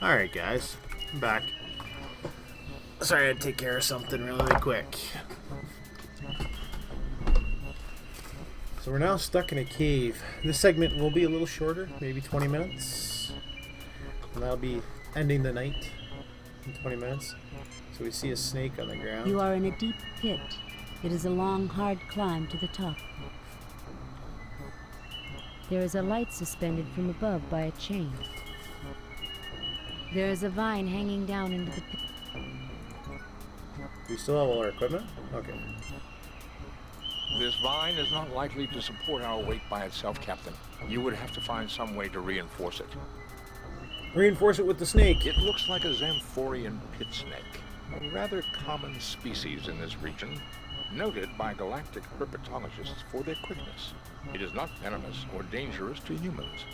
Alright guys, I'm back. Sorry I had to take care of something really quick. So we're now stuck in a cave. This segment will be a little shorter, maybe 20 minutes. And that'll be ending the night in 20 minutes. So we see a snake on the ground. You are in a deep pit. It is a long, hard climb to the top. There is a light suspended from above by a chain. There is a vine hanging down into the pit. We still have all our equipment? Okay. This vine is not likely to support our weight by itself, Captain. You would have to find some way to reinforce it. Reinforce it with the snake. It looks like a Zamphorian pit snake, a rather common species in this region, noted by galactic herpetologists for their quickness. It is not venomous or dangerous to humans.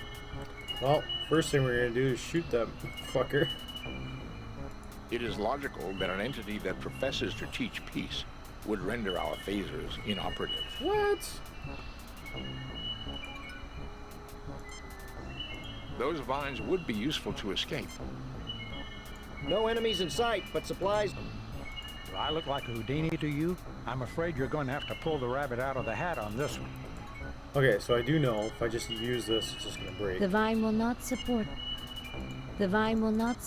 Well, first thing we're gonna do is shoot that fucker. It is logical that an entity that professes to teach peace would render our phasers inoperative. What? Those vines would be useful to escape. No enemies in sight, but supplies. Do I look like Houdini to you? I'm afraid you're going to have to pull the rabbit out of the hat on this one. Okay, so I do know if I just use this, it's just gonna break. The vine will not support. The vine will not.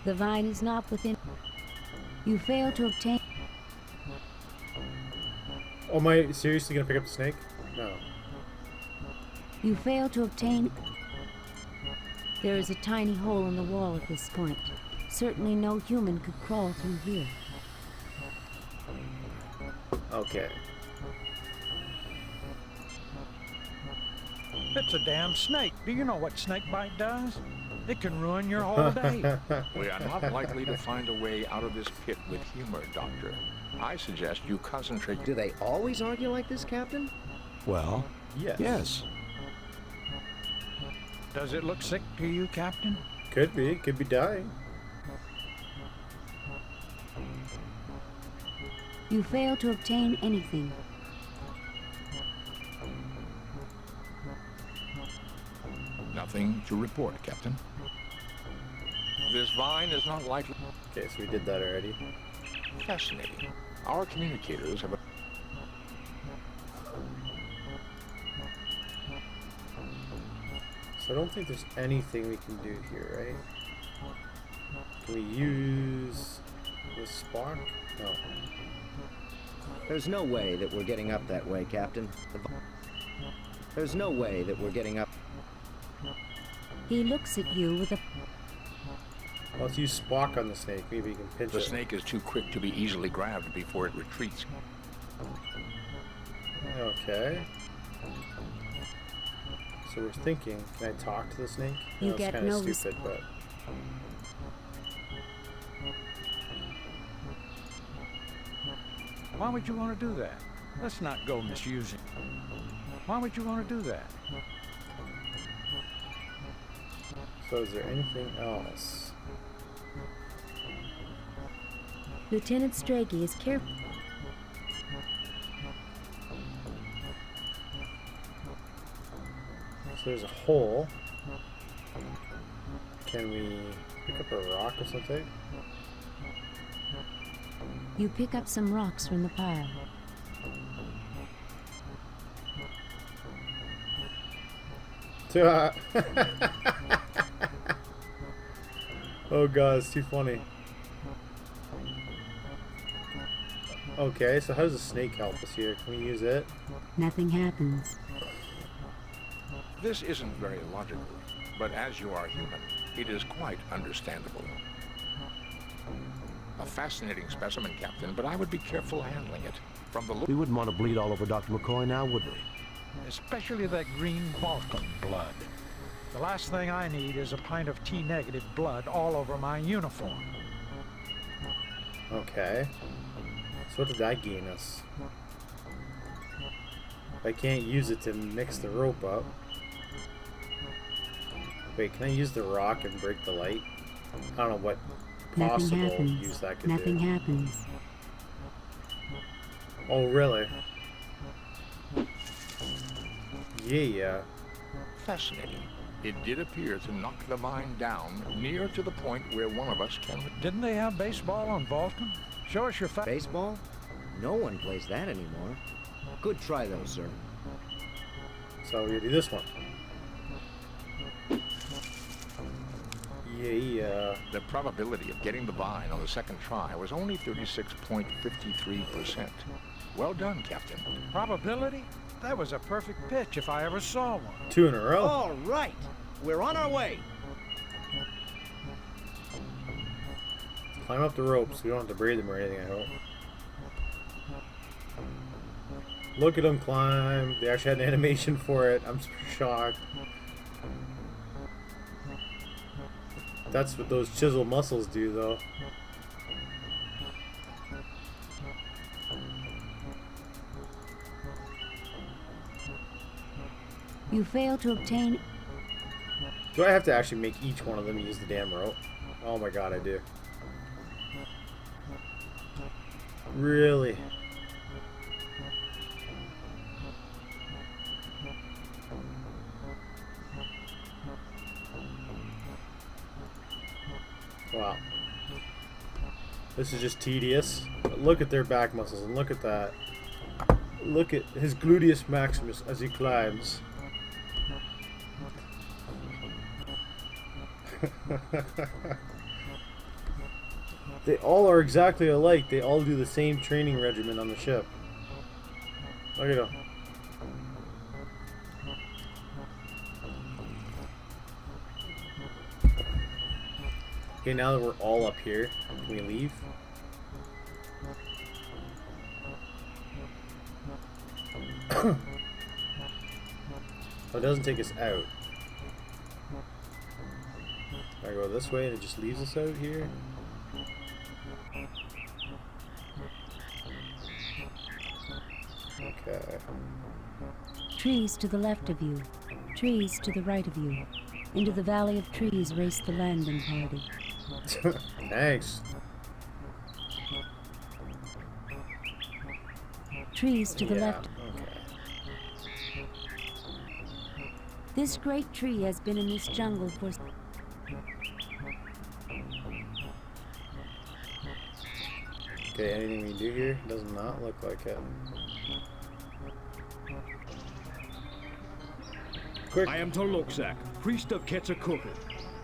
The vine is not within. You fail to obtain. Oh, am I seriously gonna pick up the snake? No. You fail to obtain. There is a tiny hole in the wall at this point. Certainly no human could crawl through here. Okay. It's a damn snake. Do you know what snake bite does? It can ruin your whole day. We are not likely to find a way out of this pit with humor, Doctor. I suggest you concentrate. Do they always argue like this, Captain? Well, Yes. does it look sick to you, Captain? Could be dying. You fail to obtain anything. Nothing to report, Captain. This vine is not likely. Okay, so we did that already. Fascinating. Our communicators have a... So I don't think there's anything we can do here, right? Can we use the Spock? No. There's no way that we're getting up that way, Captain. There's no way that we're getting up. He looks at you with a. Well, let's use Spock on the snake. Maybe you can pinch The it. snake is too quick to be easily grabbed before it retreats. Okay. So we're thinking, can I talk to the snake? You It's get kind of no stupid, but Why would you want to do that? Let's not go misusing. Why would you want to do that? so is there anything else? Lieutenant Strachey is careful. So there's a hole. Can we pick up a rock or something? You pick up some rocks from the pile. Oh god, it's too funny. Okay, so how does the snake help us here? Can we use it? Nothing happens. This isn't very logical, but as you are human, it is quite understandable. A fascinating specimen, Captain, but I would be careful handling it. From the look... We wouldn't want to bleed all over Dr. McCoy now, would we? Especially that green Vulcan blood. The last thing I need is a pint of T-negative blood all over my uniform. Okay. So what did that gain us? I can't use it to mix the rope up. Wait, can I use the rock and break the light? I don't know what Nothing possible happens. use that could Nothing do. happens. Oh, really? Yeah. Fascinating. It did appear to knock the mine down near to the point where one of us can... Didn't they have baseball on Vulcan? Show us your Baseball? No one plays that anymore. Good try, though, sir. So we're gonna do this one. Yeah. The probability of getting the vine on the second try was only 36.53%. Well done, Captain. probability? That was a perfect pitch if I ever saw one. 2 in a row. All right. We're on our way. Climb up the ropes. We don't have to braid them or anything, I hope. Look at them climb. They actually had an animation for it. I'm super shocked. That's what those chisel muscles do, though. You fail to obtain... Do I have to actually make each one of them use the damn rope? Oh my god, I do. Really? Wow. This is just tedious. But look at their back muscles and look at that. Look at his gluteus maximus as he climbs. They all are exactly alike. They all do the same training regimen on the ship. Look at them. Okay, now that we're all up here, can we leave? Oh, it doesn't take us out. I go this way and it just leaves us out here. Okay. Trees to the left of you. Trees to the right of you. Into the valley of trees race the landing party. Thanks. Trees to the Yeah, left. okay. This great tree has been in this jungle for... Okay, anything we do here does not look like it. Quick. I am Tolokzak, priest of Quetzalcoatl.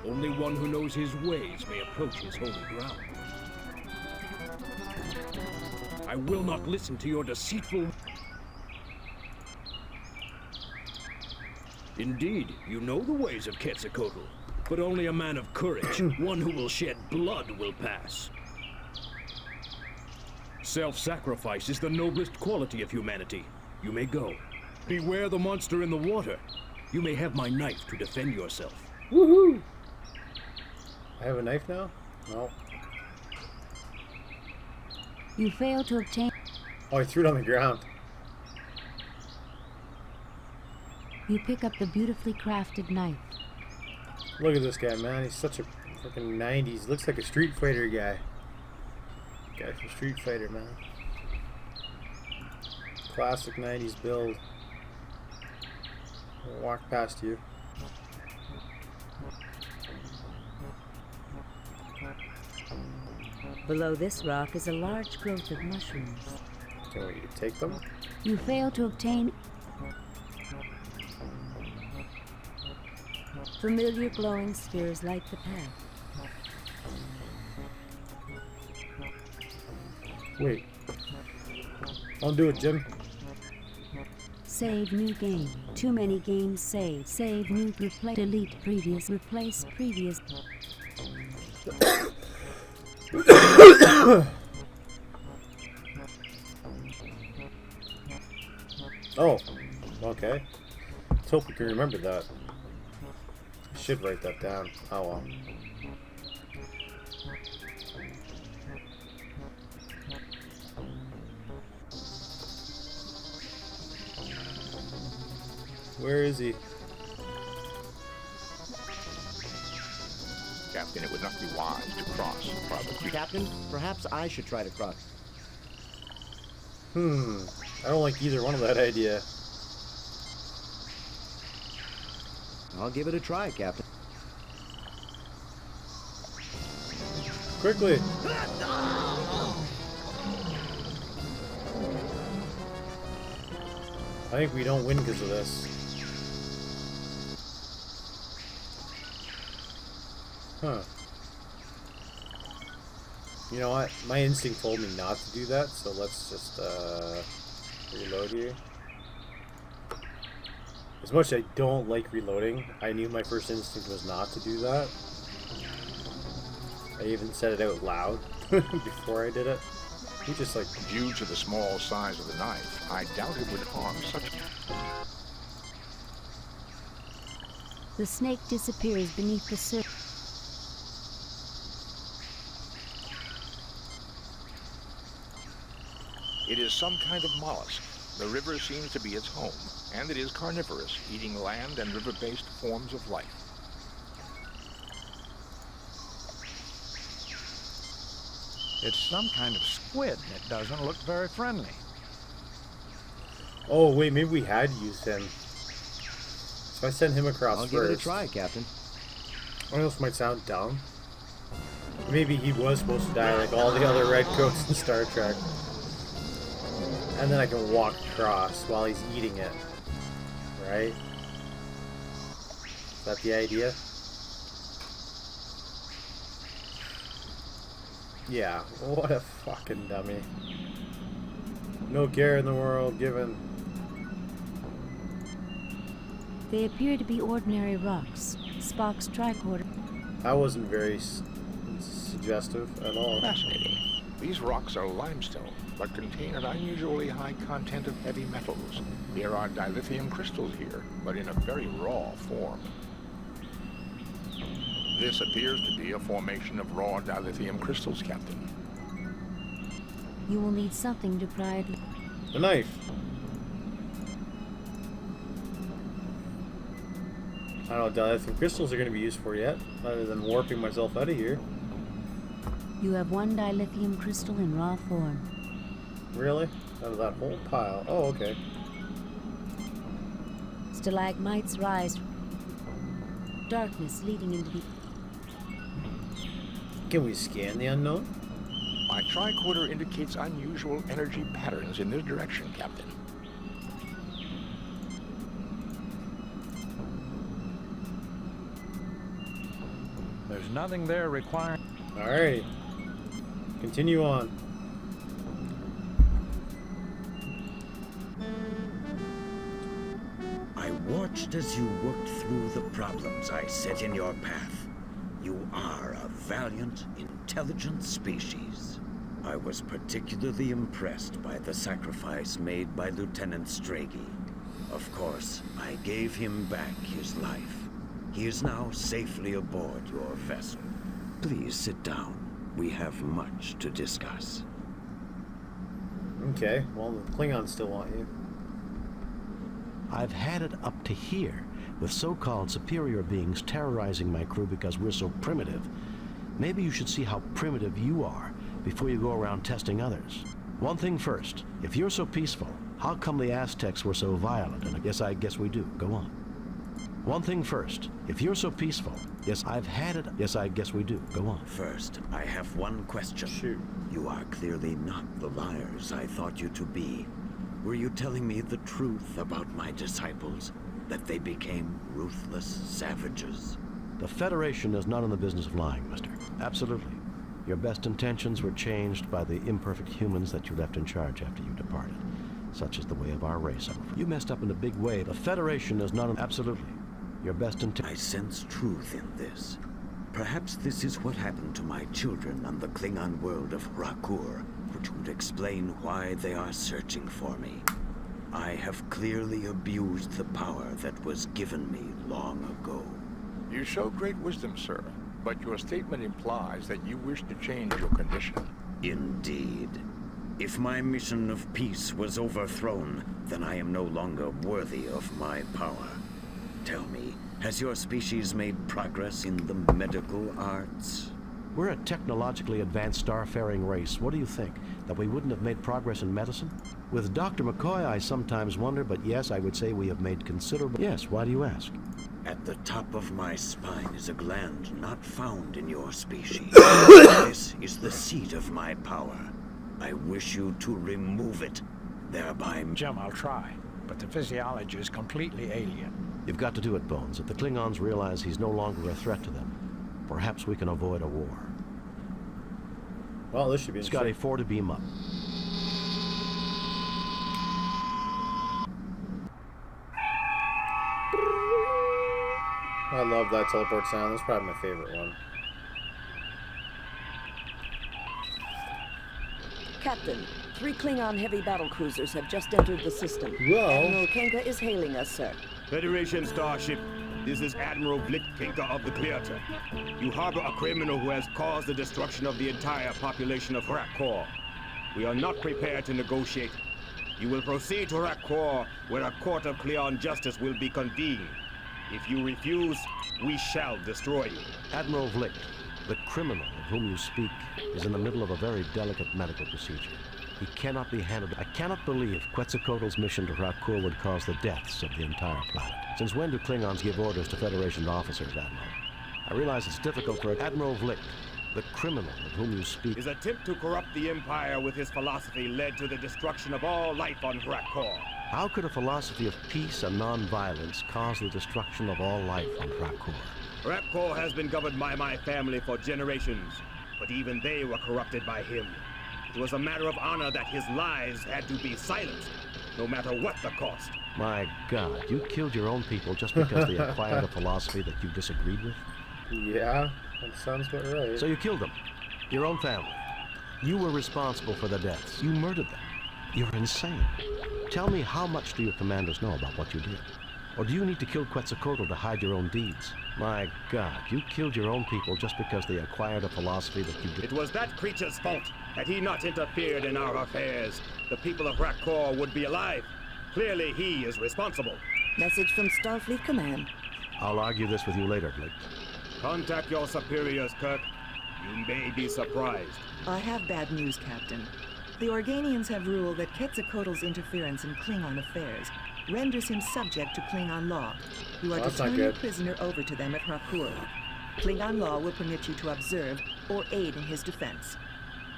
Only one who knows his ways may approach his holy ground. I will not listen to your deceitful... Indeed, you know the ways of Quetzalcoatl, but only a man of courage, one who will shed blood, will pass. Self-sacrifice is the noblest quality of humanity. You may go. Beware the monster in the water. You may have my knife to defend yourself. Woohoo! I have a knife now? No. You fail to obtain... Oh, I threw it on the ground. You pick up the beautifully crafted knife. Look at this guy, man. He's such a freaking 90s. Looks like a Street Fighter guy. Guy from Street Fighter, man. Classic 90s build. I'll walk past you. Below this rock is a large growth of mushrooms. Can we take them? You fail to obtain... Familiar glowing spheres light the path. Wait. I'll do it, Jim. Save new game. Too many games saved. Save new. Replace. Delete previous. Replace previous. Oh, okay. Let's hope we can remember that. I should write that down. Oh well. Where is he? Captain, it would not be wise to cross Father. Captain, perhaps I should try to cross. I don't like either one of that idea. I'll give it a try, Captain. Quickly! I think we don't win because of this. Huh. You know what? My instinct told me not to do that, so let's just reload here. As much as I don't like reloading, I knew my first instinct was not to do that. I even said it out loud before I did it. He just like... Due to the small size of the knife, I doubt it would harm such... The snake disappears beneath the surface. It is some kind of mollusk. The river seems to be its home, and it is carnivorous, eating land and river-based forms of life. It's some kind of squid, and it doesn't look very friendly. Oh wait, maybe we had used him. So if I send him across I'll first... give it a try, Captain. I know this might sound dumb. Maybe he was supposed to die like all the other redcoats in Star Trek. And then I can walk across while he's eating it. Right? Is that the idea? Yeah, what a fucking dummy. No care in the world given. They appear to be ordinary rocks. Spock's tricorder. That wasn't very suggestive at all. Fascinating. These rocks are limestone, but contain an unusually high content of heavy metals. There are dilithium crystals here, but in a very raw form. This appears to be a formation of raw dilithium crystals, Captain. You will need something to pry it. The knife. I don't know what dilithium crystals are going to be used for yet, other than warping myself out of here. You have one dilithium crystal in raw form. Really? Out of that whole pile. Oh, okay. Stalagmites rise. Darkness leading into the... Can we scan the unknown? My tricorder indicates unusual energy patterns in this direction, Captain. There's nothing there requiring... Alright. Continue on. I watched as you worked through the problems I set in your path. You are a valiant, intelligent species. I was particularly impressed by the sacrifice made by Lieutenant Strachey. Of course, I gave him back his life. He is now safely aboard your vessel. Please sit down. We have much to discuss. Okay, well, the Klingons still want you. I've had it up to here, with so-called superior beings terrorizing my crew because we're so primitive. Maybe you should see how primitive you are before you go around testing others. One thing first, if you're so peaceful, how come the Aztecs were so violent? And I guess we do. Go on. One thing first, if you're so peaceful, yes, I've had it. Yes, I guess we do. Go on. First, I have one question. Shoot. You are clearly not the liars I thought you to be. Were you telling me the truth about my disciples? That they became ruthless savages? The Federation is not in the business of lying, mister. Absolutely. Your best intentions were changed by the imperfect humans that you left in charge after you departed. Such is the way of our race, I'm afraid. You messed up in a big way. The Federation is not... Absolutely. Your best I sense truth in this. Perhaps this is what happened to my children on the Klingon world of Rakur, which would explain why they are searching for me. I have clearly abused the power that was given me long ago. You show great wisdom, sir, but your statement implies that you wish to change your condition. Indeed. If my mission of peace was overthrown, then I am no longer worthy of my power. Tell me, has your species made progress in the medical arts? We're a technologically advanced starfaring race. What do you think? That we wouldn't have made progress in medicine? With Dr. McCoy, I sometimes wonder, but yes, I would say we have made considerable... Yes, why do you ask? At the top of my spine is a gland not found in your species. This is the seat of my power. I wish you to remove it, thereby... Jim, I'll try, but the physiology is completely alien. You've got to do it, Bones. If the Klingons realize he's no longer a threat to them, perhaps we can avoid a war. Well, this should be Scotty, interesting. 4 to beam up. I love that teleport sound. That's probably my favorite one. Captain, 3 Klingon heavy battle cruisers have just entered the system. Well. Admiral Kenka is hailing us, sir. Federation starship, this is Admiral Blick Kenka of the Clearton. You harbor a criminal who has caused the destruction of the entire population of Rakor. We are not prepared to negotiate. You will proceed to Rakor, where a court of Cleon justice will be convened. If you refuse, we shall destroy you. Admiral Vlick, the criminal of whom you speak is in the middle of a very delicate medical procedure. He cannot be handled. I cannot believe Quetzalcoatl's mission to Rakor would cause the deaths of the entire planet. Since when do Klingons give orders to Federation officers, Admiral? I realize it's difficult for Admiral Vlick, the criminal of whom you speak. His attempt to corrupt the Empire with his philosophy led to the destruction of all life on Rakor. How could a philosophy of peace and non-violence cause the destruction of all life on Rakor? Rakor has been governed by my family for generations, but even they were corrupted by him. It was a matter of honor that his lies had to be silenced, no matter what the cost. My God, you killed your own people just because they acquired a philosophy that you disagreed with? Yeah, that sounds about right. So you killed them, your own family. You were responsible for the deaths. You murdered them. You're insane. Tell me, how much do your commanders know about what you did? Or do you need to kill Quetzalcoatl to hide your own deeds? My God, you killed your own people just because they acquired a philosophy that you did. It was that creature's fault. Had he not interfered in our affairs, the people of Rakor would be alive. Clearly, he is responsible. Message from Starfleet Command. I'll argue this with you later, Blake. Contact your superiors, Kirk. You may be surprised. I have bad news, Captain. The Organians have ruled that Quetzalcoatl's interference in Klingon affairs renders him subject to Klingon law. You are to turn your prisoner over to them at Rakor. Klingon law will permit you to observe or aid in his defense.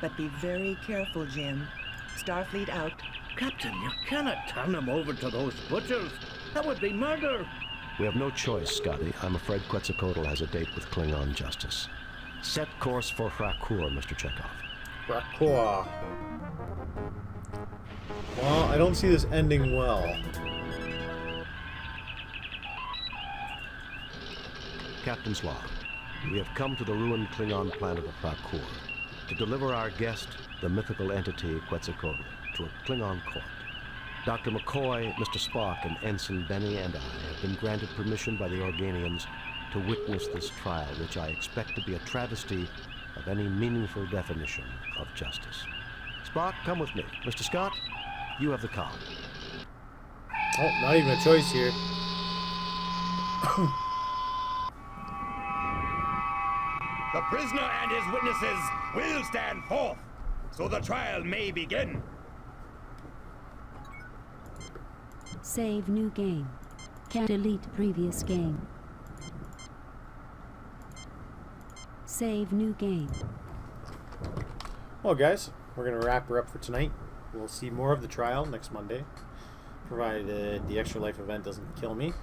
But be very careful, Jim. Starfleet out. Captain, you cannot turn him over to those butchers. That would be murder. We have no choice, Scotty. I'm afraid Quetzalcoatl has a date with Klingon justice. Set course for Rakor, Mr. Chekhov. Rakor. Well, I don't see this ending well. Captain's log. We have come to the ruined Klingon planet of Rakor to deliver our guest, the mythical entity Quetzalcoatl, to a Klingon court. Dr. McCoy, Mr. Spock, and Ensign Benny and I have been granted permission by the Organians to witness this trial, which I expect to be a travesty of any meaningful definition of justice. Spock, come with me. Mr. Scott, you have the comm. Oh, not even a choice here. The prisoner and his witnesses will stand forth, so the trial may begin. Save new game. Can't delete previous game. Save new game. Well, guys, we're going to wrap her up for tonight. We'll see more of the trial next Monday, provided the Extra Life event doesn't kill me.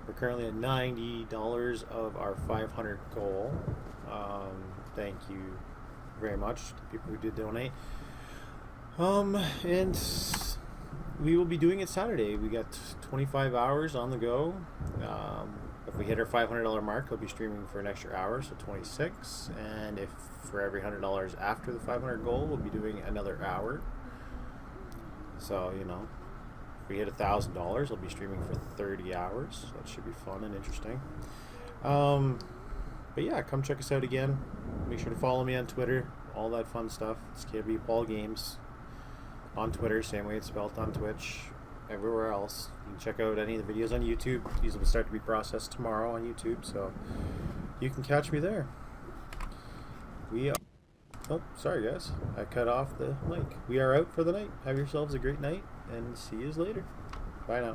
We're currently at $90 of our 500 goal. Thank you very much to people who did donate. And we will be doing it Saturday. We got 25 hours on the go. If we hit our $500 mark, we'll be streaming for an extra hour, so 26. And if for every $100 after the 500 goal, we'll be doing another hour. So, you know, if we hit $1,000, we'll be streaming for 30 hours. So that should be fun and interesting. But yeah, come check us out again. Make sure to follow me on Twitter. All that fun stuff. It's KB Paul Games on Twitter, same way it's spelled on Twitch. Everywhere else. You can check out any of the videos on YouTube. These will start to be processed tomorrow on YouTube, so you can catch me there. We are... Oh, sorry guys. I cut off the mic. We are out for the night. Have yourselves a great night, and see you later. Bye now.